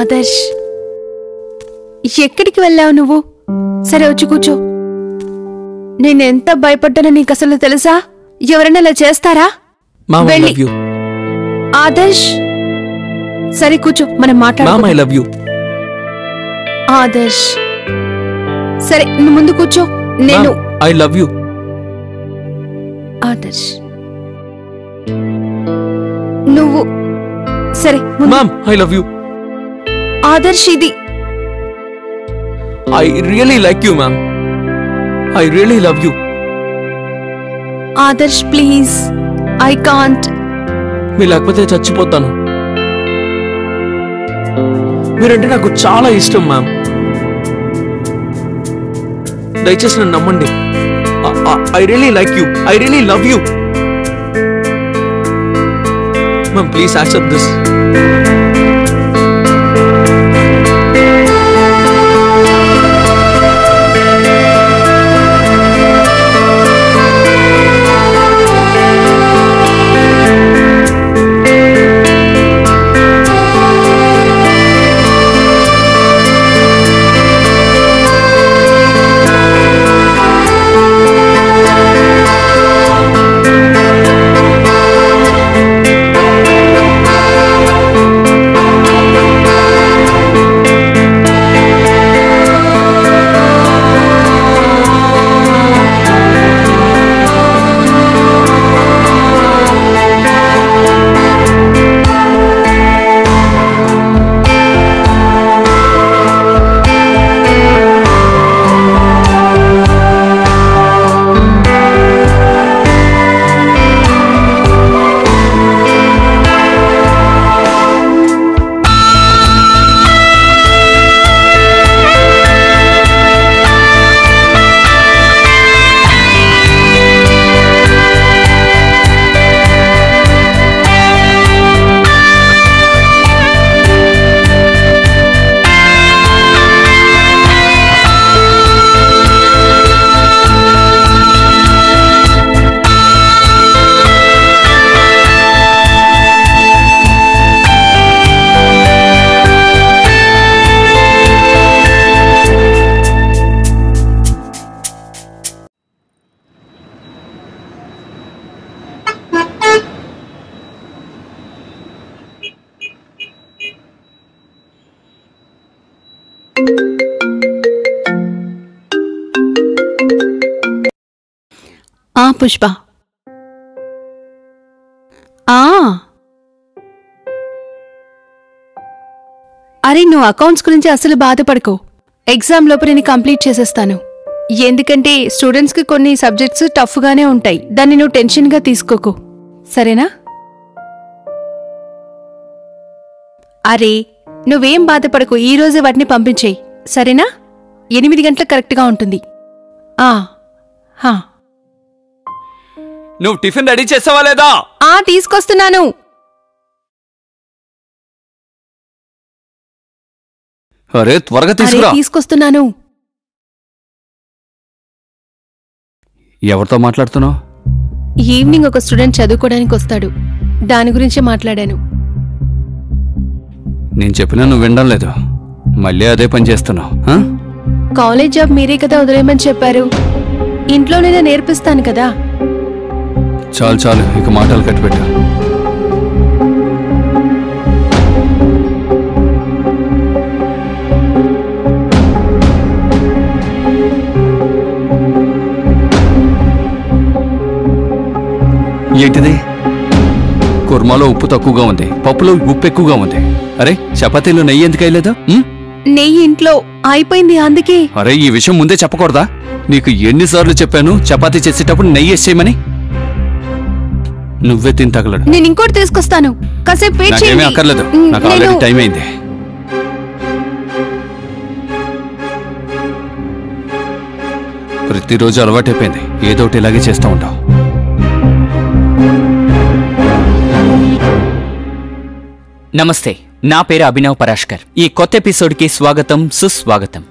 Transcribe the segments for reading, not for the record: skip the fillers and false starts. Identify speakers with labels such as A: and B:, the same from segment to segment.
A: ఆదర్శ్, ఎక్కడికి వెళ్ళావు నువ్వు? సరే వచ్చి కూర్చో. నేనెంత భయపడ్డానో నీకు అసలు తెలుసా? ఎవరైనా ఇలా చేస్తారా? వెళ్ళి. ఆదర్శ్, సరే కూర్చో, మనం మాట్లాడుకుందాం. ఆదర్శ్, సరే నువ్వు ముందు కూర్చో. నేను
B: ఐ లవ్ యూ.
A: ఆదర్శ్, నువ్వు సరే.
B: Ma'am, I love you.
A: Adarsh, ఇది
B: I really like you ma'am. I really love you.
A: Adarsh please, I can't.
B: మీరు లేకపోతే చచ్చిపోతాను. మీరంటే నాకు చాలా ఇష్టం మ్యామ్. దయచేసి నన్ను నమ్మండి. I really like you. I really love you. Ma'am please accept this.
A: Pushpa, అరే నువ్వు అకౌంట్స్ గురించి అసలు బాధపడకు. ఎగ్జామ్ లోపు నేను కంప్లీట్ చేసేస్తాను. ఎందుకంటే స్టూడెంట్స్కి కొన్ని సబ్జెక్ట్స్ టఫ్గానే ఉంటాయి. దాన్ని నువ్వు టెన్షన్గా తీసుకోకు, సరేనా? అరే నువ్వేం బాధపడకు, ఈరోజే వాటిని పంపించేయి, సరేనా? 8 గంటలకు కరెక్ట్గా ఉంటుంది.
B: నువ్వు టిఫిన్ రెడీ చేసావా లేదా?
A: తీసుకొస్తున్నాను.
B: అరే త్వరగా తీసుకురా.
A: తీసుకొస్తున్నాను.
B: ఎవరితో మాట్లాడుతున్నావు?
A: ఈవినింగ్ ఒక స్టూడెంట్ చదువుకోవడానికి వస్తాడు, దాని గురించే మాట్లాడాను.
B: నేను చెప్పినా నువ్వు వినడం లేదు, మళ్ళీ అదే పని చేస్తున్నావు.
A: కాలేజ్ జాబ్ మీరే కదా వదిలేయమని చెప్పారు, ఇంట్లోనే నేర్పిస్తాను కదా.
B: చాలు చాలు, ఇక మాటలు కట్టిపెట్టా. ఏంటిది? కుర్మాలో ఉప్పు తక్కువగా ఉంది, పప్పులో ఉప్పు ఎక్కువగా ఉంది. అరే చపాతీలో నెయ్యి ఎందుకు వేయలేదు?
A: నెయ్యి ఇంట్లో అయిపోయింది, అందుకే.
B: అరే ఈ విషయం ముందే చెప్పకూడదా? నీకు ఎన్నిసార్లు చెప్పాను చపాతీ చేసేటప్పుడు నెయ్యి వేసేయమని? నువ్వే తిని తగలడు.
A: నేను ఇంకోటి తీసుకొస్తాను, కాసేపు వెయిట్ చేయండి.
B: నాకేమీ అక్కర్లేదు, నాకు ఆల్రెడీ టైం అయింది. ప్రతిరోజు అలవాటైపోయింది, ఏదో ఒకటి ఇలాగే చేస్తూ ఉంటావు.
C: నమస్తే, నా పేరు అభినవ్ పరాష్కర్. ఈ కొత్త ఎపిసోడ్కి స్వాగతం, సుస్వాగతం.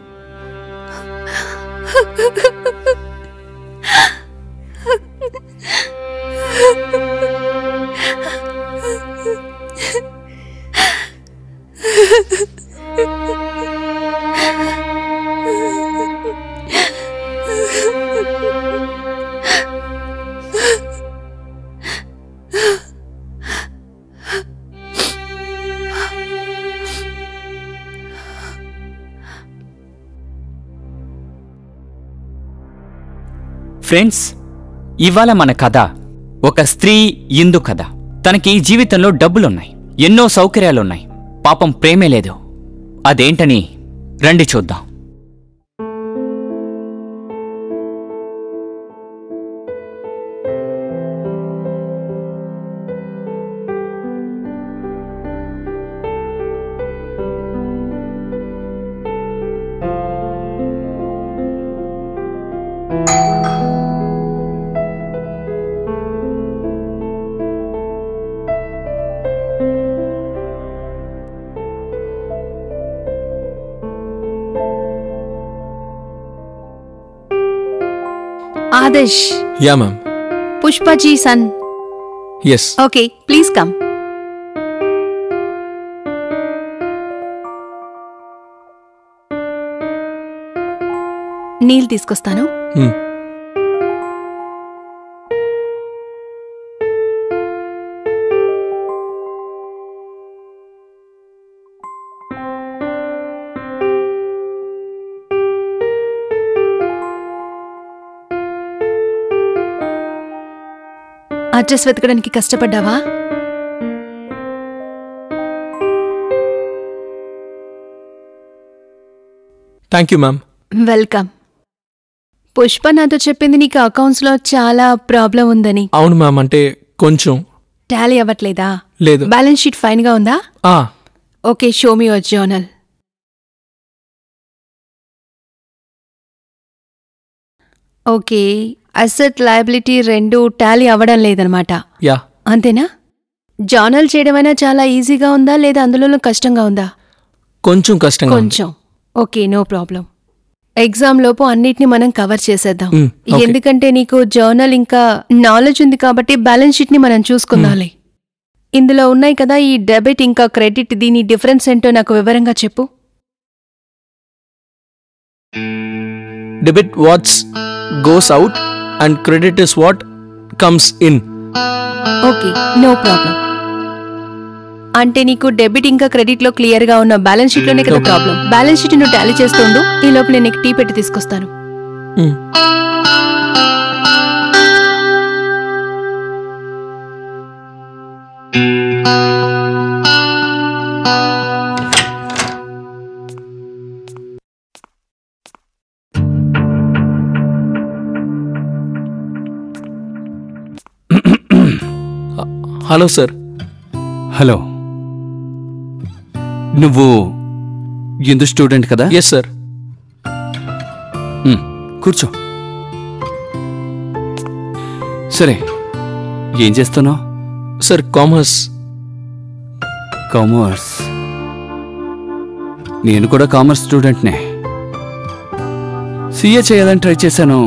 C: ఫ్రెండ్స్, ఇవాళ మన కథ ఒక స్త్రీ ఇందు కథ. తనకి జీవితంలో డబ్బులున్నాయి, ఎన్నో సౌకర్యాలున్నాయి, పాపం ప్రేమే లేదు. అదేంటని రండి చూద్దాం.
A: Adarsh.
D: Yeah, ma'am.
A: Pushpa ji son.
D: Yes.
A: Okay, please come. నీళ్ళు తీసుకొస్తాను. అడ్రస్ వెతకడానికి కష్టపడ్డావా?
D: Thank you ma'am.
A: Welcome. Pushpa నాతో చెప్పింది నీకు అకౌంట్స్లో చాలా ప్రాబ్లం ఉందని.
D: అవును మ్యామ్, అంటే కొంచెం.
A: టాలీ అవ్వట్లేదా?
D: లేదు.
A: బ్యాలెన్స్ షీట్ ఫైన్గా ఉందా? Okay, show me your journal. Okay, asset liability రెండు టాలీ అవ్వడం లేదనమాట.
D: యా.
A: అంతేనా? జర్నల్ చేయడమైనా చాలా ఈజీగా ఉందా లేదా అందులో కష్టంగా ఉందా?
D: కొంచెం కష్టంగా.
A: కొంచెం. Okay, no problem. ఎగ్జామ్ లోపు అన్నిటిని మనం కవర్ చేసేద్దాం. ఎందుకంటే నీకు జర్నల్ ఇంకా నాలెడ్జ్ ఉంది కాబట్టి బ్యాలెన్స్ షీట్ ని మనం చూసుకుందాలి. ఇందులో ఉన్నాయి కదా ఈ డెబిట్ ఇంకా క్రెడిట్, దీని డిఫరెన్స్ ఏంటో నాకు వివరంగా చెప్పు.
D: Debit what's goes out and credit is what comes in.
A: Okay, no problem. అంటే నీకు డెబిట్ ఇంకా క్రెడిట్ లో క్లియర్ గా ఉన్న బ్యాలెన్స్ షీట్ లోనే కదా ప్రాబ్లం. బ్యాలెన్స్ షీట్ నువ్వు టాలీ చేస్తుండు, ఈ లోపు నేను నీకు టీ పెట్టి తీసుకొస్తాను.
D: Hello sir.
B: హలో, నువ్వు ఇందు స్టూడెంట్ కదా?
D: Yes sir.
B: కూర్చో. సరే, ఏం చేస్తున్నావు?
D: సార్, కామర్స్.
B: కామర్స్? నేను కూడా కామర్స్ స్టూడెంట్నే. సీఏ చేయాలని ట్రై చేశాను,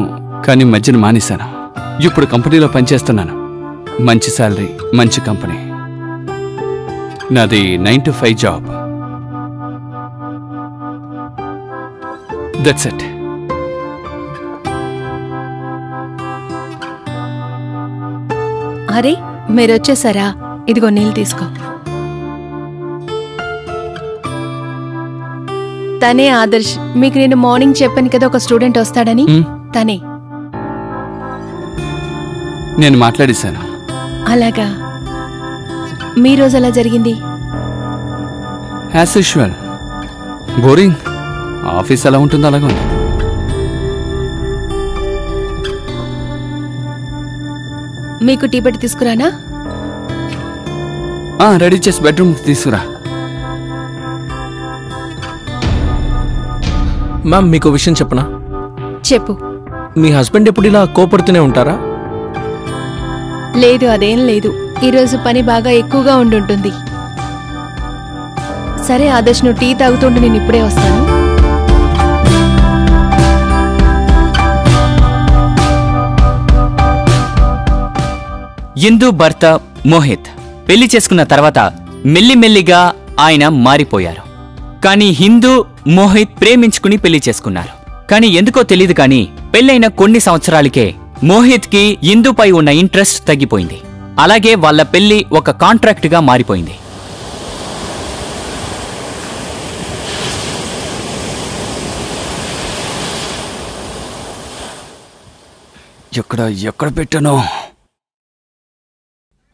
B: కానీ మధ్యన మానేశాను. ఇప్పుడు కంపెనీలో పనిచేస్తున్నాను. మంచి శాలరీ, మంచి కంపెనీ. నాది 9 to 5 జాబ్. That's it.
A: అరే, మీరు వచ్చేసారా? ఇదిగో నీళ్ళు తీసుకో. తనే ఆదర్శ్. మీకు నేను మార్నింగ్ చెప్పాను కదా ఒక స్టూడెంట్ వస్తాడని. తనే.
B: నేను మాట్లాడేశాను.
A: అలాగా? మీ రోజు ఎలా జరిగింది?
B: As usual, boring. ఆఫీస్ ఎలా ఉంటుందో అలాగే ఉంది.
A: మీకు టీ పెట్టి తీసుకురానా?
B: రెడీ చేసి బెడ్రూమ్ తీసుకురా.
D: మ్యామ్, మీకు విషయం చెప్పనా?
A: చెప్పు.
D: మీ హస్బెండ్ ఎప్పుడు ఇలా కోపడుతూనే ఉంటారా?
A: లేదు, అదేం లేదు. ఈరోజు పని బాగా ఎక్కువగా ఉండుంటుంది. సరే ఆదర్శ్, నువ్వు టీ తాగుతుంటే నేను ఇప్పుడే వస్తాను.
C: ఇందు భర్త మోహిత్ పెళ్లి చేసుకున్న తర్వాత మెల్లిమెల్లిగా ఆయన మారిపోయారు. కానీ హిందూ మోహిత్ ప్రేమించుకుని పెళ్లి చేసుకున్నారు. కానీ ఎందుకో తెలీదు, కానీ పెళ్లైన కొన్ని సంవత్సరాలకే మోహిత్కి ఇందుపై ఉన్న ఇంట్రెస్ట్ తగ్గిపోయింది. అలాగే వాళ్ళ పెళ్లి ఒక కాంట్రాక్ట్గా మారిపోయింది.
B: ఎక్కడ పెట్టాను?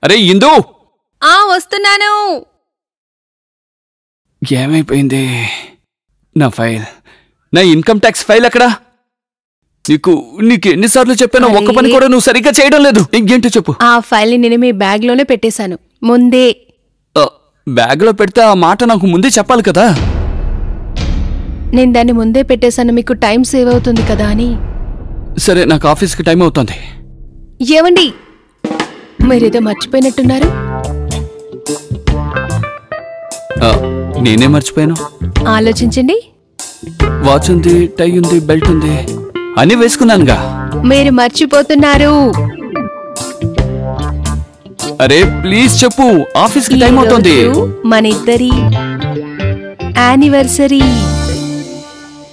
B: అరే ఇందు,
A: వస్తున్నాను.
B: ఏమైపోయింది? నా ఫైల్, నా ఇన్కమ్ ట్యాక్స్ ఫైల్ ఎక్కడా? నీకు ఎన్నిసార్లు చెప్పానో ఒక్క పని కూడా నువ్వు సరిగ్గా చేయడం లేదు. ఇంకేంటో చెప్పు.
A: ఆ ఫైల్ ని నేను మీ బ్యాగ్ లోనే పెట్టేశాను ముందే.
B: బ్యాగ్ లో పెడితే ఆ మాట నాకు ముందే చెప్పాలి కదా.
A: నేను దాన్ని ముందే పెట్టేశాను, మీకు టైం సేవ్ అవుతుంది కదా అని.
B: సరే, నాకు ఆఫీస్కి టైం అవుతుంది.
A: ఏమండి, మీరేదో మర్చిపోయినట్టున్నారు.
B: నేనే మర్చిపోయాను.
A: ఆలోచించండి.
B: వాచ్ ఉంది, టై ఉంది, బెల్ట్ ఉంది, అన్నీ వేసుకున్నానుగా.
A: మీరు మర్చిపోతున్నారు.
B: అరే ప్లీజ్ చెప్పు, ఆఫీస్కి టైం అవుతుంది.
A: మన ఇద్దరి యానివర్సరీ.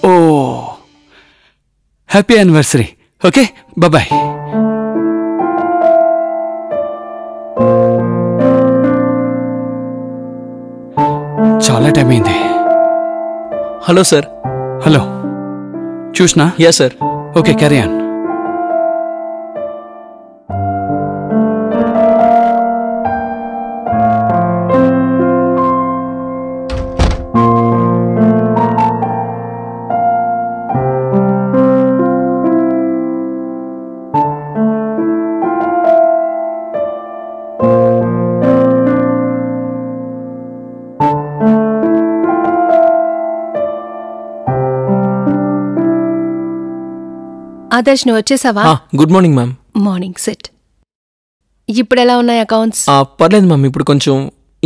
B: ఓ, హ్యాపీ యానివర్సరీ. Okay, bye. చాలా టైం అయింది.
D: Hello sir.
B: హలో, చూసినా?
D: Yeah sir.
B: Okay, carry on.
A: Adarsh, నువ్వు వచ్చేసావా?
D: Good morning ma'am.
A: Morning. Set. ఇప్పుడు ఎలా ఉన్నాయి అకౌంట్స్?
D: పర్లేదు మ్యామ్, ఇప్పుడు కొంచెం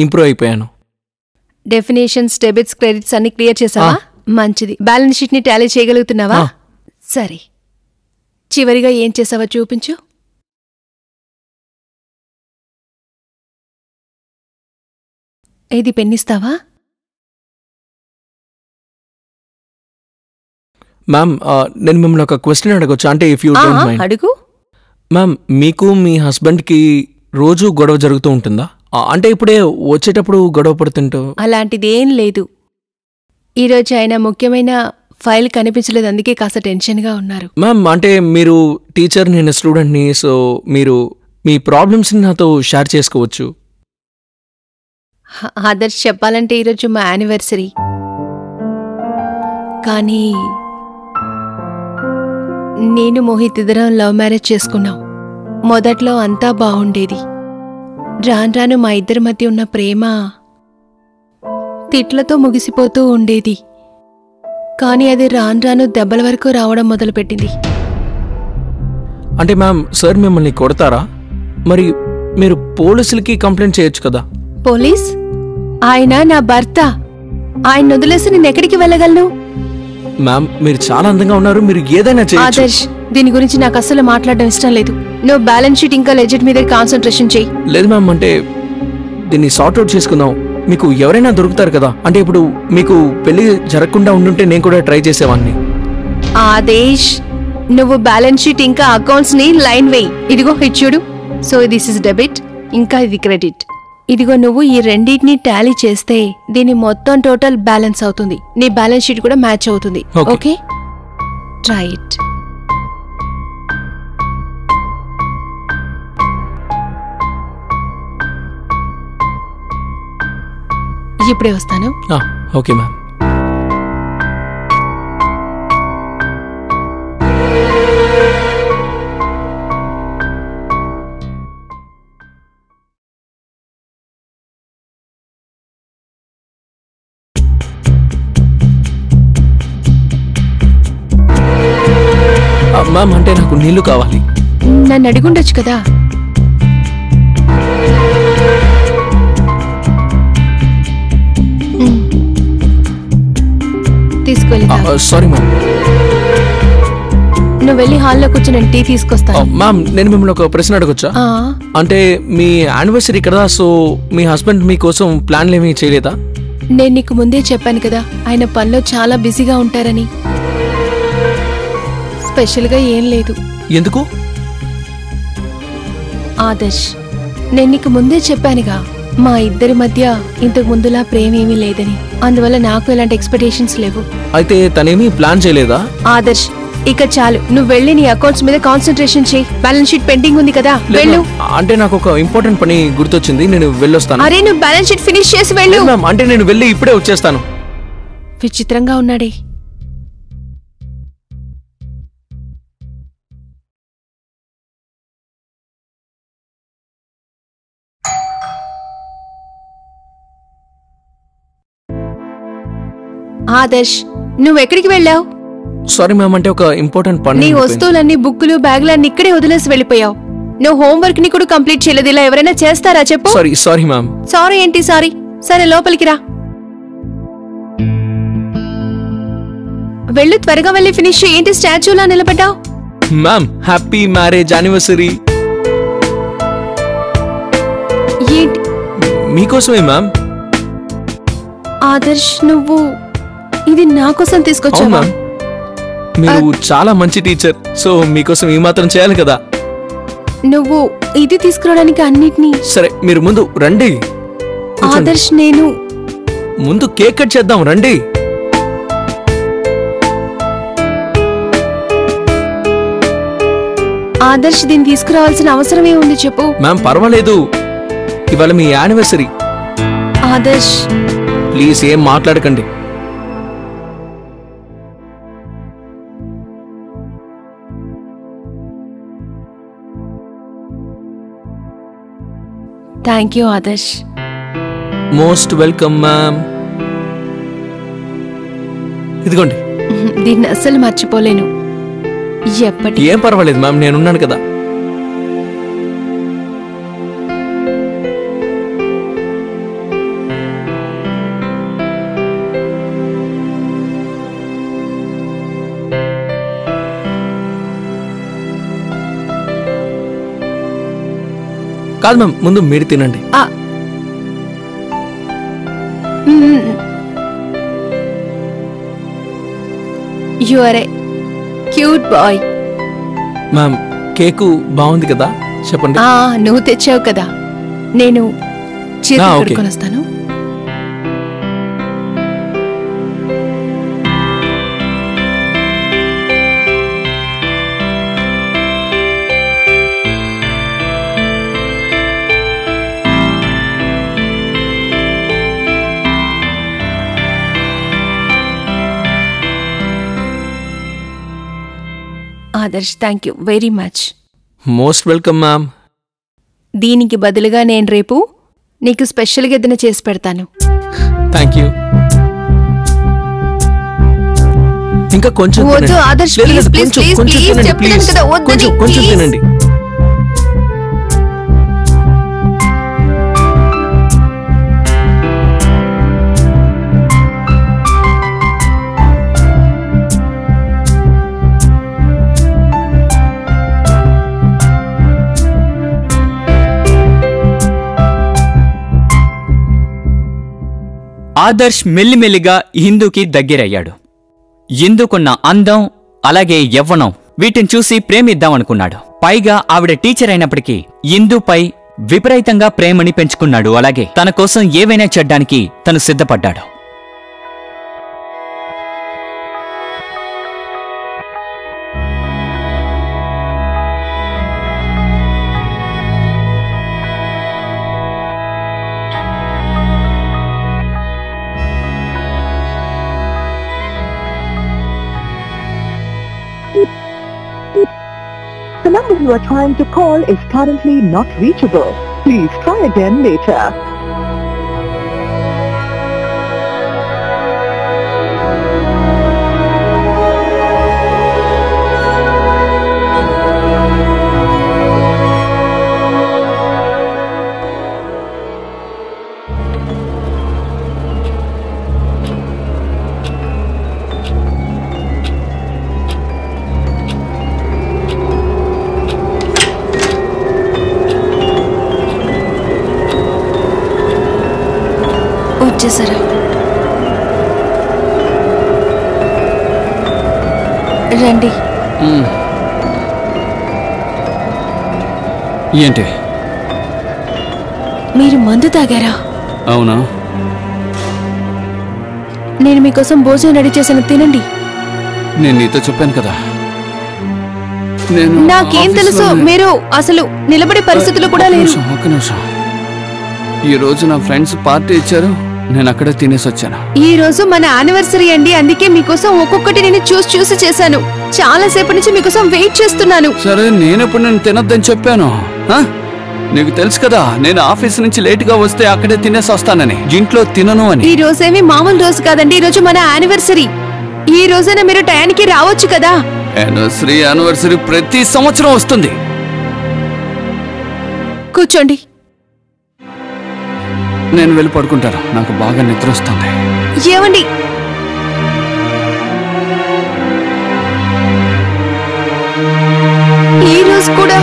D: ఇంప్రూవ్ అయిపోయాను.
A: డెఫినేషన్స్, డెబిట్స్, క్రెడిట్స్ అన్ని క్లియర్ చేసావా? మంచిది. బ్యాలెన్స్ షీట్ ని టాలీ చేయగలుగుతున్నావా? సరే, చివరిగా ఏం చేసావో చూపించు. ఇది పెన్నిస్తావా?
D: మ్యామ్, నేను మిమ్మల్ని ఒక క్వశ్చన్ అడగొచ్చు? అంటే ఇఫ్ యూ డోంట్ మైండ్.
A: అడుగు.
D: మ్యామ్, మీకు మీ హస్బెండ్కి రోజు గొడవ జరుగుతూ ఉంటుందా? అంటే ఇప్పుడే వచ్చేటప్పుడు గొడవ పడుతుంటూ?
A: అలాంటిదేం లేదు. ఈరోజు ఆయన ముఖ్యమైన ఫైల్ కనిపించలేదు, అందుకే కాస్త టెన్షన్గా ఉన్నారు.
D: మ్యామ్, అంటే మీరు టీచర్, నేను స్టూడెంట్ని, సో మీరు మీ ప్రాబ్లమ్స్ని నాతో షేర్ చేసుకోవచ్చు.
A: ఆదర్శ్, చెప్పాలంటే ఈరోజు మా యానివర్సరీ. కానీ నేను మోహిత్ ఇద్దరం లవ్ మ్యారేజ్ చేసుకున్నాం. మొదట్లో అంతా బాగుండేది. రాను రాను మా ఇద్దరి మధ్య ఉన్న ప్రేమ తిట్లతో ముగిసిపోతూ ఉండేది. కానీ అది రాను రాను దెబ్బల వరకు రావడం మొదలుపెట్టింది.
D: అంటే మ్యామ్, సార్ మిమ్మల్ని కొడతారా? మరి మీరు పోలీసులకి కంప్లైంట్ చేయొచ్చు కదా.
A: పోలీస్? ఆయన నా భర్త. ఆయన వదిలేసి నేను ఎక్కడికి వెళ్ళగలను?
D: మ్యామ్, మీరు చాలా అందంగా ఉన్నారు, మీరు ఏదైనా చేయొచ్చు.
A: ఆదర్శ్, దీని గురించి నాకు అస్సలు మాట్లాడడం ఇష్టం లేదు. నువ్వు బ్యాలెన్స్ షీట్ ఇంకా లెజెట్ మీద కాన్సన్ట్రేషన్ చేయి.
D: లేదు మ్యామ్, అంటే దీన్ని సార్ట్అవుట్ చేసుకుందాం. మీకు ఎవరైనా దొరుకుతారు కదా. అంటే ఇప్పుడు మీకు పెళ్లి జరగకుండా ఉండుంటే నేను కూడా ట్రై చేసేవాడిని.
A: ఆదేశ్, నువ్వు బ్యాలెన్స్ షీట్ ఇంకా అకౌంట్స్ ని లైన్ వేయి. ఇదిగో ఇది చూడు. సో దిస్ ఇస్ డెబిట్, ఇంకా ఇది క్రెడిట్. ఇదిగో నువ్వు ఈ రెండింటిని టాలీ చేస్తే దీని మొత్తం టోటల్ బ్యాలెన్స్ అవుతుంది. నీ బ్యాలెన్స్ షీట్ కూడా మ్యాచ్ అవుతుంది. Okay, try it. ఇప్పుడే వస్తాను.
D: Okay ma'am. మ్యామ్, అంటే నాకు నీళ్లు కావాలి.
A: నన్ను అడిగుండొచ్చు కదా. తీసుకెళ్ళి
D: సారీ మ్యామ్.
A: నువ్వు వెళ్ళి హాల్లో కూర్చొని టీ తీసుకొస్తాను.
D: మ్యామ్, నేను మిమ్మల్ని ఒక ప్రశ్న అడగొచ్చా? అంటే మీ యానివర్సరీ కదా, సో మీ హస్బెండ్ మీకోసం ప్లాన్లు ఏమీ చేయలేదా?
A: నేను నీకు ముందే చెప్పాను కదా, ఆయన పనిలో చాలా బిజీగా ఉంటారని. స్పెషల్గా ఏం లేదు.
D: ఎందుకు?
A: ఆదర్శ్, నేను నీకు ముందే చెప్పానుగా, మా ఇద్దరి మధ్య ఇంతకు ముందులా ప్రేమేమీ లేదని. అందువల్ల నాకు ఎలాంటి ఎక్స్పెక్టేషన్స్ లేవు.
D: అయితే తనేమీ ప్లాన్ చేయలేదా?
A: ఆదర్శ్, ఇక చాలు, నువ్వు వెళ్ళి నీ అకౌంట్స్ మీద కాన్సన్ట్రేషన్ చేయి. బ్యాలెన్స్ షీట్ పెండింగ్ ఉంది కదా, వెళ్ళు.
D: అంటే నాకు ఒక ఇంపార్టెంట్ పని గుర్తొచ్చింది, నేను వెళ్ళొస్తాను.
A: అరే నువ్వు బ్యాలెన్స్ షీట్ ఫినిష్ చేసి వెళ్ళు.
D: మ్యామ్, అంటే నేను వెళ్ళి ఇప్పుడే వచ్చేస్తాను.
A: విచిత్రంగా ఉన్నాడే. ఆదర్శ్, నువ్వెక్కడికి వెళ్ళావు?
D: సారీ మ్యామ్, అంటే ఒక ఇంపార్టెంట్ పని.
A: నీ వస్తువులన్నీ, బుక్కులు, బ్యాగులన్నీ ఇక్కడే వదిలేసి వెళ్ళిపోయావు. నువ్వు హోంవర్క్ ని కూడా కంప్లీట్ చేయలేదు. ఇలా ఎవరైనా చేస్తారా చెప్పు?
D: Sorry ma'am.
A: సారీ ఏంటి సారీ? సరే లోపలికి రా, వెళ్ళు, త్వరగా వెళ్ళి ఫినిష్. ఏంటి స్టాచ్యూలా నిలబడ్డావు?
D: Ma'am, happy marriage anniversary.
A: ఏంటి?
D: మీకోసమే మ్యామ్.
A: ఆదర్శ్, నువ్వు ఇది నా కోసం తీసుకొచ్చావా?
D: మీరు చాలా మంచి టీచర్, సో మీకోసం ఈ మాత్రం చేయాలి కదా.
A: నువ్వు ఇది తీసుకురావడానికి అన్నిటినీ.
D: సరే, మీరు ముందు రండి.
A: ఆదర్శ్, నేను
D: ముందు కేక్ కట్ చేద్దాం, రండి.
A: ఆదర్శ్, దీన్ని తీసుకురావాల్సిన అవసరం ఏముంది చెప్పు?
D: మ్యామ్ పర్వాలేదు, ఇవాళ మీ యానివర్సరీ.
A: ఆదర్శ్
D: ప్లీజ్ ఏం మాట్లాడకండి.
A: Thank you Adarsh.
D: Most welcome ma'am. ఇదిగోండి.
A: దీన్ని అస్సలు మర్చిపోలేను.
D: ఏం పర్వాలేదు మ్యామ్, నేనున్నాను కదా. కాదు మ్యామ్, ముందు మీరు తినండి.
A: You are a cute boy.
D: Ma'am, cake బాగుంది కదా, చెప్పండి.
A: నువ్వు తెచ్చావు కదా, నేను చేతులు కడుక్కొని వస్తాను. Adarsh, thank you very much.
D: Most welcome ma'am.
A: దీనికి బదులుగా నేను రేపు నీకు స్పెషల్గా ఏదైనా చేసి పెడతాను.
D: Thank you. ఇంకా కొంచెం
A: వద్దు Adarsh, please please please please చెప్తాను కదా, వద్దు
D: కొంచెం తినండి.
C: ఆదర్శ్ మెల్లిమెల్లిగా హిందూకి దగ్గరయ్యాడు. ఇందుకున్న అందం, అలాగే యవ్వనం, వీటిని చూసి ప్రేమిద్దామనుకున్నాడు. పైగా ఆవిడ టీచర్ అయినప్పటికీ ఇందుపై విపరీతంగా ప్రేమని పెంచుకున్నాడు. అలాగే తన కోసం ఏవైనా చెడ్డానికి తను సిద్ధపడ్డాడు.
E: The number you are trying to call is currently not reachable. Please try again later.
A: వచ్చేసారా? రండి.
B: ఏంటి?
A: మీరు మందు తాగారా?
B: అవునా?
A: నేను మీకోసం భోజనం రెడీ చేశాను, తినండి.
B: నేను నీతో చెప్పాను కదా,
A: నాకేం తెలుసు, మీరు అసలు నిలబడే పరిస్థితులు కూడా లేరు.
B: ఒక్క నిమిషం. ఈ రోజు నా ఫ్రెండ్స్ పార్టీ ఇచ్చారు, నేను అక్కడే తినేసి వచ్చాను.
A: ఈ రోజు మన యానివర్సరీ అండి, అందుకే మీకోసం ఒక్కొక్కటి నేను చూసి చేశాను. చాలా సేపటి నుంచి మీకోసం వెయిట్ చేస్తున్నాను.
B: సరే, నేనెప్పుడు నేను తినొద్దని చెప్పాను? నీకు తెలుసు కదా, నేను ఆఫీస్ నుంచి లేట్ గా వస్తే అక్కడే తినేసి వస్తానని, ఇంట్లో తినను అని.
A: ఈ రోజేమి మామూలు రోజు కాదండి, ఈ రోజు మన యానివర్సరీ. ఈ రోజైనా మీరు టయానికి రావచ్చు కదా.
B: యానివర్సరీ ప్రతి సంవత్సరం వస్తుంది.
A: కూర్చోండి.
B: నేను వెళ్ళి పడుకుంటాను, నాకు బాగా నిద్ర వస్తుంది.
A: ఏమండి, ఈ రోజు కూడా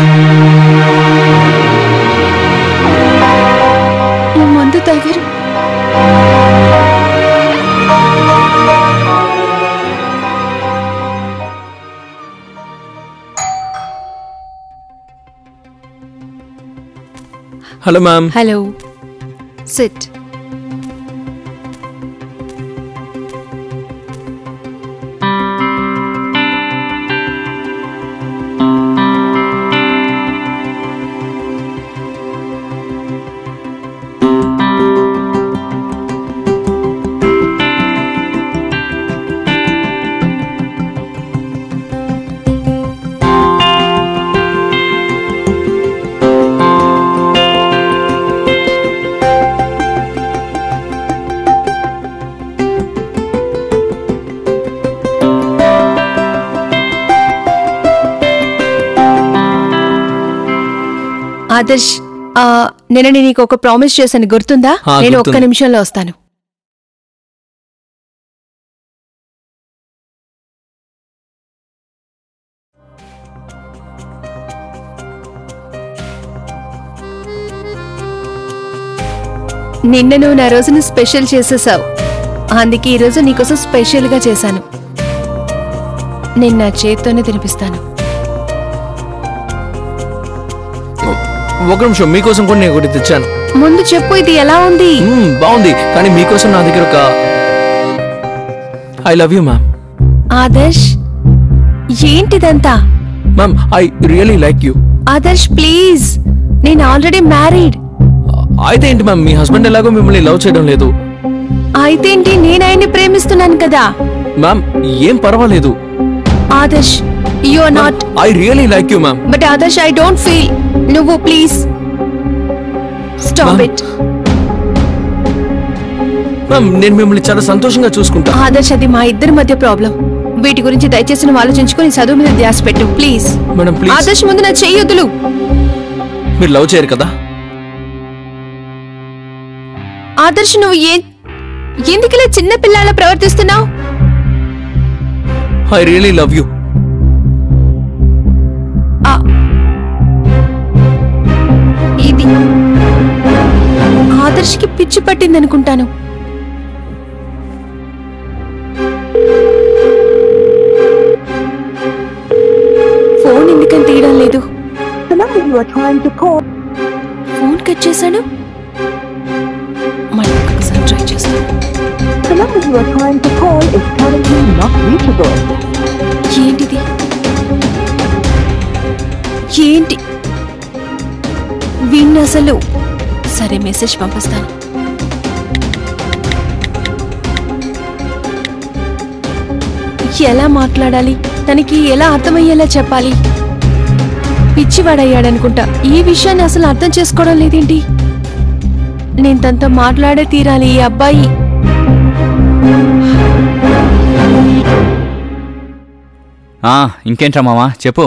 A: మందు తాగారు.
D: Hello ma'am.
A: Hello, SIT. Adarsh, నేను నీకు ఒక ప్రామిస్ చేశాను, గుర్తుందా? నేను ఒక్క నిమిషంలో వస్తాను. నిన్న నువ్వు నా రోజును స్పెషల్ చేసేసావు, అందుకే ఈరోజు నీకోసం స్పెషల్గా చేశాను. నేను నా చేత్తోనే తినిపిస్తాను.
D: ఒక నిమిషం, మీకోసం కూడా నేను ఒకటి తెచ్చాను.
A: ముందు చెప్పు, ఇది ఎలా ఉంది?
D: బాగుంది, కానీ మీకోసం నా దగ్గర ఒక I love you ma'am.
A: Adarsh, ఏంటిదంతా?
D: Ma'am, I really like you.
A: Adarsh please, నేను ఆల్రెడీ మ్యారీడ్.
D: అయితే ఏంటి మ్యామ్, మీ హస్బెండ్ ఎలాగో మిమ్మల్ని లవ్ చేయడం లేదు.
A: అయితే ఏంటి, నేను ఆయన్ని ప్రేమిస్తున్నాను కదా.
D: మ్యామ్, ఏం పర్వాలేదు.
A: Adarsh, you are not.
D: I really like you ma'am.
A: But Adarsh, I don't feel. నువ్వు ప్లీజ్ స్టాప్ ఇట్.
D: మ్యామ్, నేను మిమ్మల్ని చాలా సంతోషంగా చూసుకుంటా.
A: ఆదర్శ్, అది మా ఇద్దరి మధ్య ప్రాబ్లం. వీటి గురించి దయచేసి నువ్వు ఆలోచించుకొని చదువు మీద ధ్యాస పెట్టు ప్లీజ్.
D: Madam please.
A: ఆదర్శ్, ముందు నా చెయ్యొద్దులు.
D: మీరు లవ్ చేయరు కదా?
A: ఆదర్శ్, నువ్వు ఎందుకలా చిన్న పిల్లల ప్రవర్తిస్తున్నావు?
D: I really love you.
A: ఇది ఆదర్శ్కి పిచ్చి పట్టిందనుకుంటాను. ఫోన్ ఎందుకని తీయడం లేదు? ఫోన్ కట్ చేశాను, మళ్ళీ ఒకసారి ట్రై చేస్తాను. ఏంటిది? ఏంటి వీణ్ అసలు? సరే, మెసేజ్ పంపిస్తాను. ఎలా మాట్లాడాలి, తనకి ఎలా అర్థమయ్యేలా చెప్పాలి? పిచ్చివాడయ్యాడనుకుంటా. ఈ విషయాన్ని అసలు అర్థం చేసుకోవడం లేదేంటి? నేను తనతో మాట్లాడే తీరాలి. ఈ అబ్బాయి
C: ఇంకేంట్రా మామా, చెప్పు.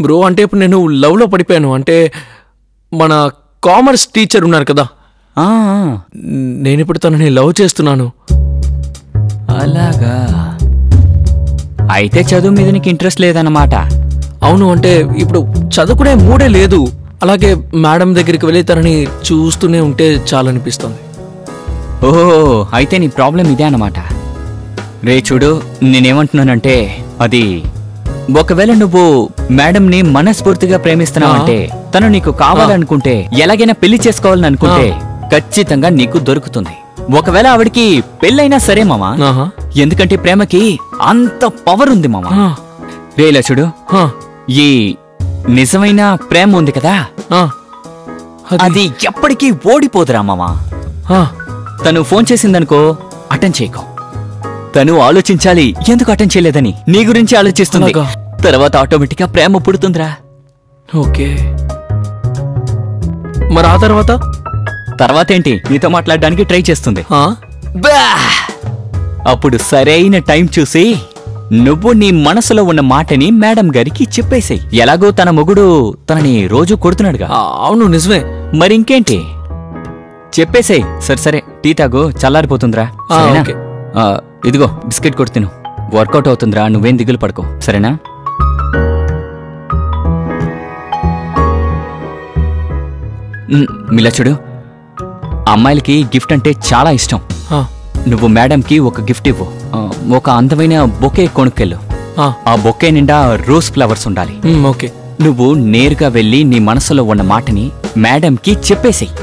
D: బ్రో, అంటే ఇప్పుడు నేను లవ్ లో పడిపోయాను. అంటే మన కామర్స్ టీచర్ ఉన్నారు కదా, నేను ఇప్పుడు తనని లవ్ చేస్తున్నాను.
C: అలాగా? అయితే చదువు మీద నీకు ఇంట్రెస్ట్ లేదన్నమాట.
D: అవును, అంటే ఇప్పుడు చదువుకునే మూడే లేదు. అలాగే మేడం దగ్గరికి వెళ్ళి తనని చూస్తూనే ఉంటే చాలనిపిస్తుంది.
C: ఓహో, అయితే నీ ప్రాబ్లం ఇదే అన్నమాట. రే చూడు, నేనేమంటున్నానంటే, అది ఒకవేళ నువ్వు మేడంని మనస్ఫూర్తిగా ప్రేమిస్తున్నావంటే, తను నీకు కావాలనుకుంటే, ఎలాగైనా పెళ్లి చేసుకోవాలని అనుకుంటే ఖచ్చితంగా నీకు దొరుకుతుంది. ఒకవేళ ఆవిడికి పెళ్ళైనా సరే మామా, ఎందుకంటే ప్రేమకి అంత పవర్ ఉంది మామా. రేలా చూడు, ఈ నిజమైన ప్రేమ ఉంది కదా, అది ఎప్పటికీ ఓడిపోదురా మామా. తను ఫోన్ చేసిందనుకో అటెండ్ చేయకు. తను ఆలోచించాలి ఎందుకు అటెండ్ చేయలేదని. నీ గురించి ఆలోచిస్తుంది. తర్వాత ఆటోమేటిక్ గా ప్రేమ పుడుతుందిరా.
D: ఓకే, మరి ఆ తర్వాత
C: ఏంటి, నీతో మాట్లాడడానికి ట్రై చేస్తుంది. అప్పుడు సరైన టైం చూసి నువ్వు నీ మనసులో ఉన్న మాటని మేడం గారికి చెప్పేసాయి. ఎలాగో తన మొగుడు తనని రోజు కొడుతున్నాడుగా.
D: అవును నిజమే.
C: మరి ఇంకేంటి, చెప్పేసాయి. సరే టీ తాగు, చల్లారిపోతుందిరా. ఇదిగో బిస్కెట్ కొడు తిను, వర్కౌట్ అవుతుందిరా. నువ్వేం దిగులు పడుకో, సరేనా? మిలా చూడు, అమ్మాయిలకి గిఫ్ట్ అంటే చాలా ఇష్టం. నువ్వు మేడంకి ఒక గిఫ్ట్ ఇవ్వు. ఒక అందమైన బొకే కొనుక్కెళ్ళు. ఆ బొకే నిండా రోజ్ ఫ్లవర్స్ ఉండాలి.
D: ఓకే.
C: నువ్వు నేరుగా వెళ్ళి నీ మనసులో ఉన్న మాటని మేడంకి చెప్పేసేయ్.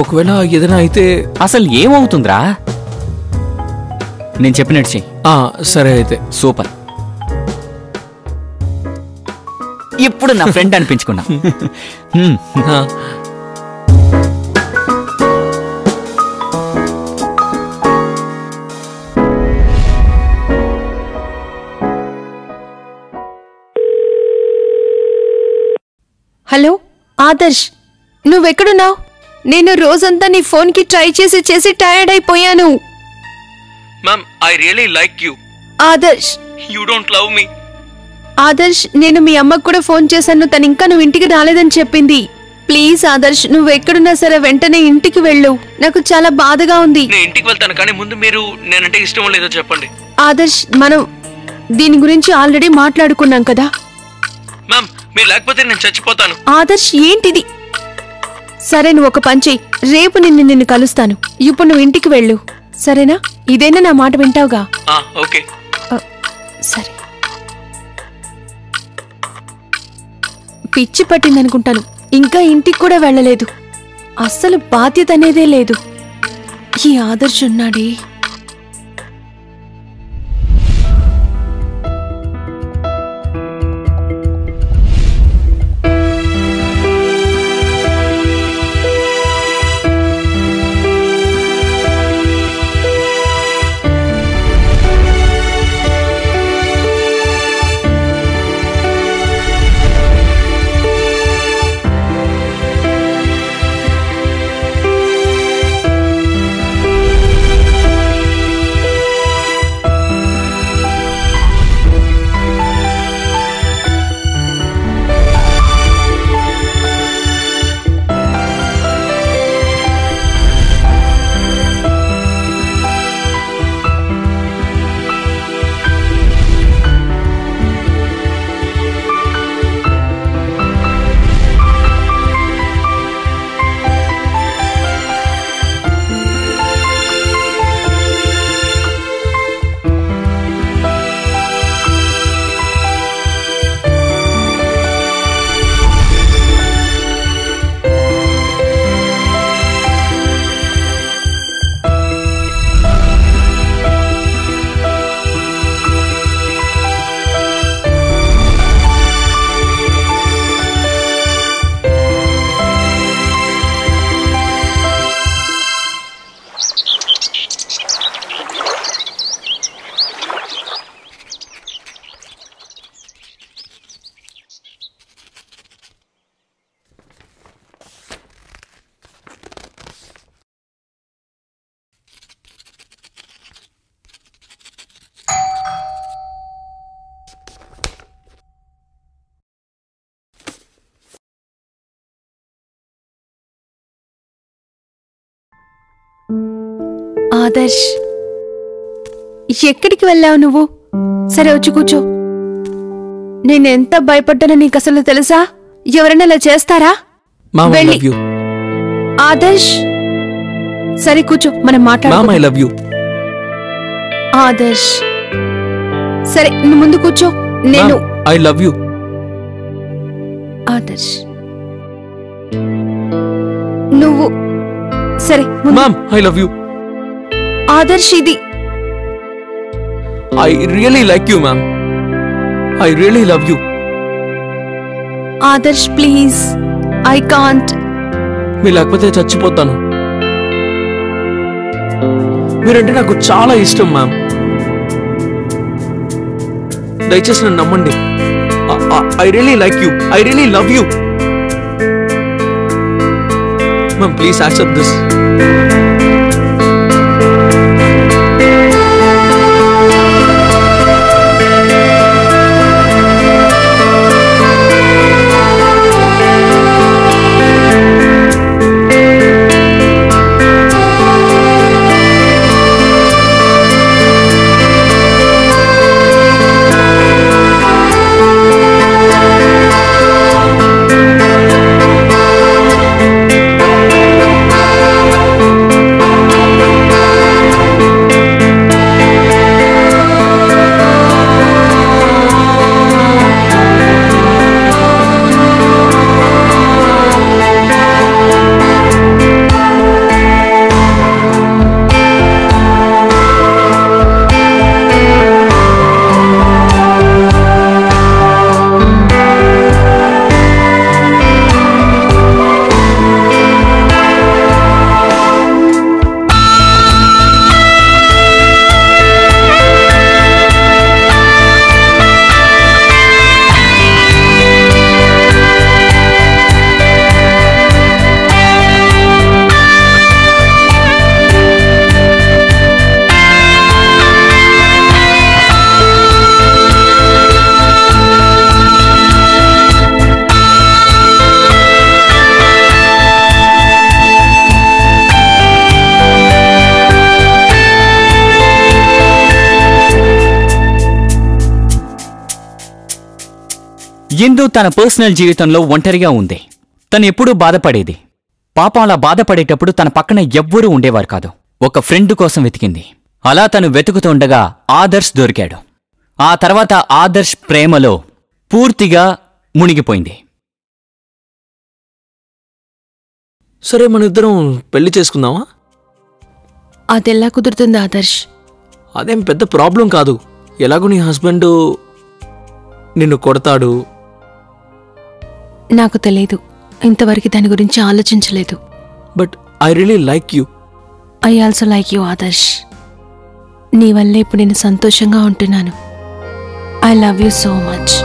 D: ఒకవేళ ఏదైనా అయితే
C: అసలు ఏమవుతుందిరా? నేను చెప్పినట్టు చెయ్యి.
D: సరే అయితే.
C: సూపర్. ఇప్పుడు నా ఫ్రెండ్ అనిపించుకున్నా.
A: హలో ఆదర్శ్, నువ్వెక్కడున్నావు? నేను రోజంతా నీ ఫోన్ కి ట్రై చేసి టైర్డ్ అయిపోయాను.
D: Ma'am, I really like you.
A: Adarsh,
D: you don't love మీ.
A: ఆదర్శ్, నేను మీ అమ్మకు కూడా ఫోన్ చేశాను. తను ఇంకా నువ్వు ఇంటికి రాలేదని చెప్పింది. ప్లీజ్ ఆదర్శ్, నువ్వు ఎక్కడున్నా సరే వెంటనే ఇంటికి వెళ్ళు. నాకు చాలా బాధగా ఉంది.
D: నేను ఇంటికి వెళ్తాను, కానీ ముందు మీరు నేనంటే ఇష్టం లేదో చెప్పండి.
A: ఆదర్శ్, మనం దీని గురించి ఆల్రెడీ మాట్లాడుకున్నాం కదా.
D: మ్యామ్, మీరు లేకపోతే నేను చచ్చిపోతాను.
A: ఆదర్శ్, ఏంటిది? సరే, నువ్వు ఒక పని చెయ్యి. రేపు నిన్ను కలుస్తాను. ఇప్పుడు నువ్వు ఇంటికి వెళ్ళు, సరేనా? ఇదేనా నా మాట వింటావుగా?
D: ఓకే.
A: సరే. పిచ్చి పట్టిందనుకుంటాను. ఇంకా ఇంటికి కూడా వెళ్ళలేదు. అస్సలు బాధ్యత అనేదే లేదు. ఈ ఆదర్శ్ ఉన్నాడే. ఆదర్శ్, ఎక్కడికి వెళ్ళావు నువ్వు? సరే, వచ్చి కూర్చో. నేనెంత భయపడ్డానో నీకు అసలు తెలుసా? ఎవరైనా ఇలా చేస్తారా? ఆదర్శ్, సరే కూర్చో, మనం మాట్లాడుకుందాం. ఆదర్శ్, సరే నువ్వు ముందు కూర్చో. నేను
D: ఐ లవ్ యూ.
A: ఆదర్శ్, నువ్వు సరే.
D: I love you.
A: ఆదర్శ్, ఇది
D: I really like you, ma'am. I really love you.
A: Adarsh please, I can't.
D: మీరు లేకపోతే చచ్చిపోతాను. మీరంటే నాకు చాలా ఇష్టం మ్యామ్. దయచేసి నన్ను నమ్మండి. I really like you, I really love you ma'am. Please accept this.
C: Indu తన పర్సనల్ జీవితంలో ఒంటరిగా ఉంది. తను ఎప్పుడూ బాధపడేది. పాపం అలా బాధపడేటప్పుడు తన పక్కన ఎవ్వరూ ఉండేవారు కాదు. ఒక ఫ్రెండ్ కోసం వెతికింది. అలా తను వెతుకుతుండగా ఆదర్శ్ దొరికాడు. ఆ తర్వాత ఆదర్శ్ ప్రేమలో పూర్తిగా మునిగిపోయింది.
D: సరే, మన ఇద్దరం పెళ్లి చేసుకుందామా?
A: అదెలా కుదురుతుంది ఆదర్శ్?
D: అదేం పెద్ద ప్రాబ్లం కాదు. ఎలాగో నీ హస్బెండ్ నిన్ను కొడతాడు.
A: నాకు తెలీదు, ఇంతవరకు దాని గురించి ఆలోచించలేదు.
D: But I really like you.
A: I also like you Adarsh. నీ వల్లే ఇప్పుడు నేను సంతోషంగా ఉంటున్నాను. I love you so much.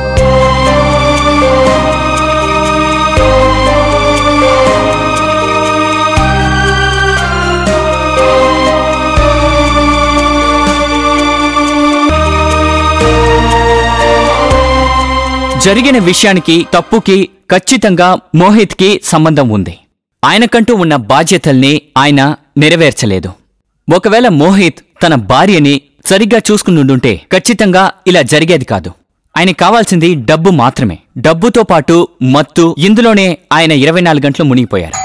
C: జరిగిన విషయానికి తప్పుకి ఖచ్చితంగా మోహిత్కి సంబంధం ఉంది. ఆయనకంటూ ఉన్న బాధ్యతల్ని ఆయన నెరవేర్చలేదు. ఒకవేళ మోహిత్ తన భార్యని సరిగ్గా చూసుకునుండుంటే ఖచ్చితంగా ఇలా జరిగేది కాదు. ఆయనకి కావాల్సింది డబ్బు మాత్రమే. డబ్బుతో పాటు మత్తు. ఇందులోనే ఆయన 24 గంటలు మునిగిపోయారు.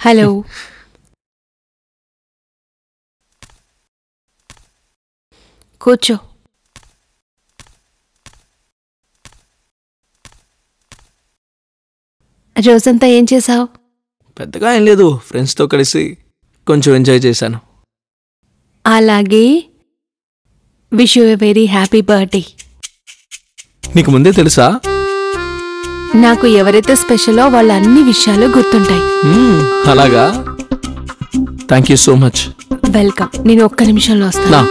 A: హలో. కూర్చో. రోజంతా ఏం చేశావు?
D: పెద్దగా ఏం లేదు, ఫ్రెండ్స్తో కలిసి కొంచెం ఎంజాయ్ చేశాను.
A: అలాగే wish you a very happy birthday.
D: నీకు ముందే తెలుసా?
A: నాకు ఎవరైతే స్పెషలో వాళ్ళ అన్ని విషయాలు గుర్తుంటాయి.
D: అలాగా? Thank you so much.
A: Welcome. నేను ఒక్క నిమిషంలో వస్తాను.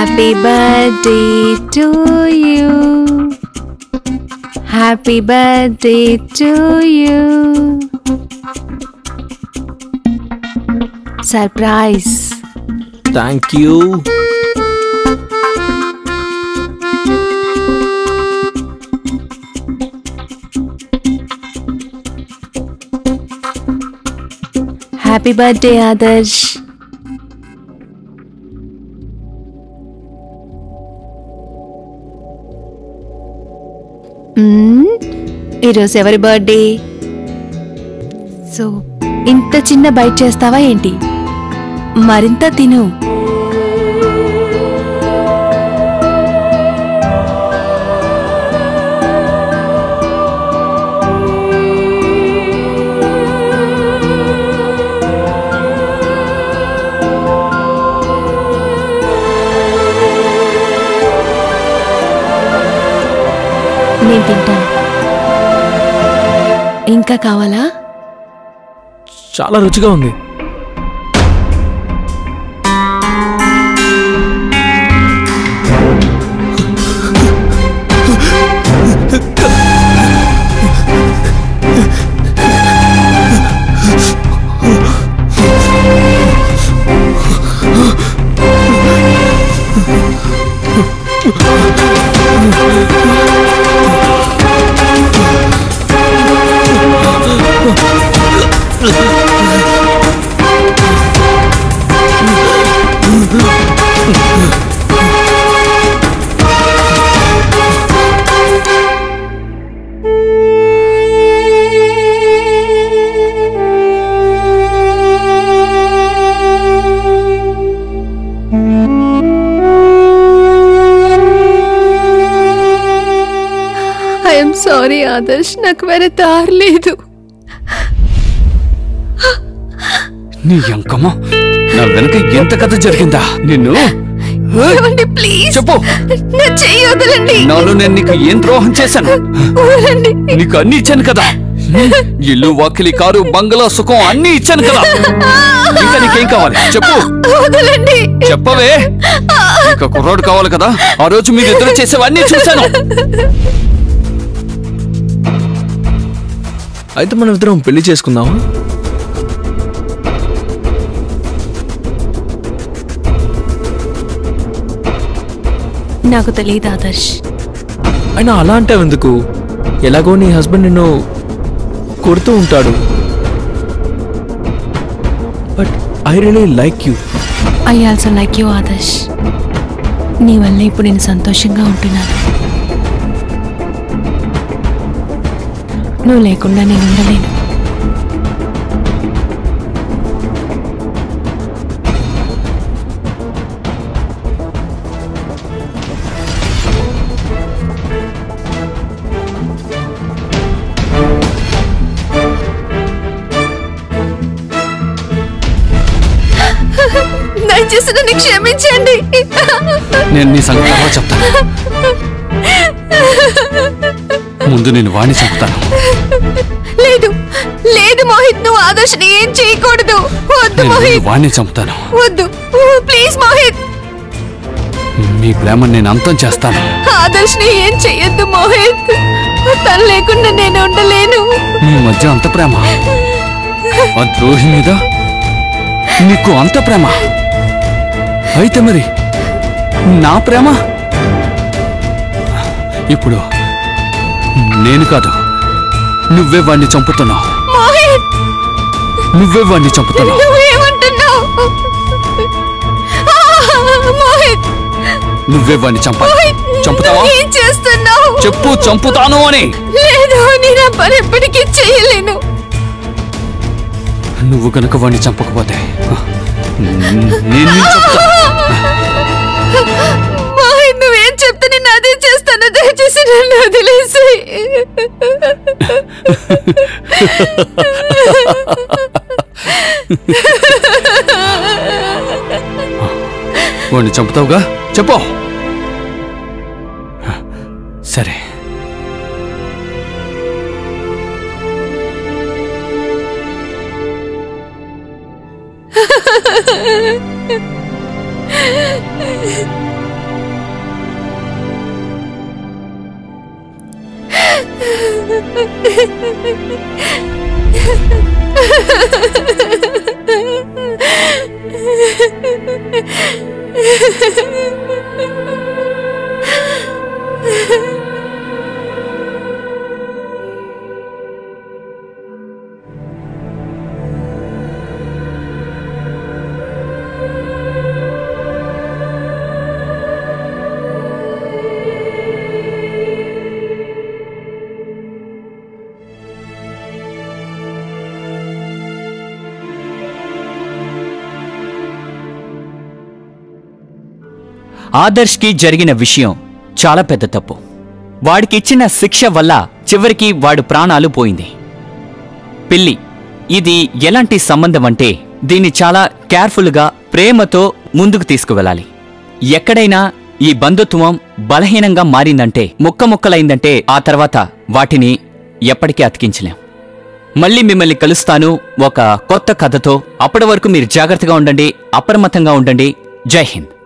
A: Happy birthday to you. Happy birthday to you. Surprise.
D: Thank you.
A: Happy birthday, Adarsh. ఈరోజు ఎవరి బర్త్డే? సో ఇంత చిన్న బైట్ చేస్తావా ఏంటి? మరింత తిను. నేను తింటాను. ఇంకా కావాలా?
D: చాలా రుచిగా ఉంది.
A: ఐఎమ్ సారీ ఆదర్శ్, నాకు వేరే దారి లేదు.
B: నీ అంకమ్మ, నా వెనక ఎంత కథ జరిగిందా? నిన్ను
A: ప్లీజ్
B: చెప్పు.
A: నా చెయ్యి వదలండి.
B: నాలో నేను నీకు ఏం ద్రోహం చేశాను? నీకు అన్ని ఇచ్చాను కదా, ఇల్లు, వాకిలి, కారు, బంగ్లా, సుఖం అన్ని ఇచ్చాను కదా. ఇంకా నీకేం కావాలి చెప్పు.
A: వదలండి.
B: చెప్పవే. ఇంకా కుర్రోడు కావాలి కదా, ఆ రోజు మీరిద్దరు చేసేవన్నీ చూశాను.
D: అయితే మనం ఇద్దరం పెళ్లి చేసుకుందామా?
A: నాకు తెలియదు ఆదర్శ్.
D: అయినా అలా అంటావు ఎందుకు? ఎలాగో నీ హస్బెండ్ నిన్ను కొడుతూ ఉంటాడు. But I really like you.
A: I also like you Adarsh. నీ వల్ల ఇప్పుడు నేను సంతోషంగా ఉంటున్నాను. నువ్వు లేకుండా నేను ఉండలేను. దయచేసి నన్ను క్షమించండి.
B: నేను నీ సంగతి తర్వాత చెప్తాను. ముందు నేను వాణ్ణి చంపుతాను.
A: లేదు లేదు మోహిత్, నువ్వు ఆదర్శని ఏం చేయకూడదు. వద్దు మోహిత్,
B: వాణ్ణి చంపుతాను.
A: వద్దు ప్లీజ్ మోహిత్.
B: మీ ప్రేమ నేను అంతం చేస్తాను.
A: ఆదర్శని ఏం చెయ్యొద్దు మోహిత్, తను లేకుండా నేను ఉండలేను.
B: మీ మధ్య అంత ప్రేమ, ఆ ద్రోహి మీద నీకు అంత ప్రేమ. అయితే మరి నా ప్రేమ ఇప్పుడు నేను కాదు, నువ్వే వాణ్ణి చంపుతున్నావు. నువ్వే వాణ్ణి చంపుతున్నావు.
A: నువ్వేమంటున్నావు మోహిత్?
B: నువ్వే వాణ్ణి చంపాలి. చంపుతావా?
A: ఏం చేస్తున్నావు?
B: చెప్పు, చంపుతాను అని.
A: లేదు, నేను ఆ పని ఎప్పటికీ చేయలేను.
B: నువ్వు కనుక వాణ్ణి చంపకపోతే నేను చంపుతా.
A: మోహిత్, నువ్వేం చెప్తే నేను అదే చేస్తాను. దయచేసి నన్ను వదిలేసి.
B: వాణ్ణి చంపుతావుగా, చెప్పు. సరే,
C: ఆదర్శ్కి జరిగిన విషయం చాలా పెద్ద తప్పు. వాడికిచ్చిన శిక్ష వల్ల చివరికి వాడు ప్రాణాలు పోయింది. పిల్లి, ఇది ఎలాంటి సంబంధం అంటే దీన్ని చాలా కేర్ఫుల్గా ప్రేమతో ముందుకు తీసుకువెళ్ళాలి. ఎక్కడైనా ఈ బంధుత్వం బలహీనంగా మారిందంటే, ముక్కముక్కలైందంటే ఆ తర్వాత వాటిని ఎప్పటికీ అతికించలేం. మళ్ళీ మిమ్మల్ని కలుస్తాను ఒక కొత్త కథతో. అప్పటి వరకు మీరు జాగ్రత్తగా ఉండండి, అప్రమత్తంగా ఉండండి. జై హింద్.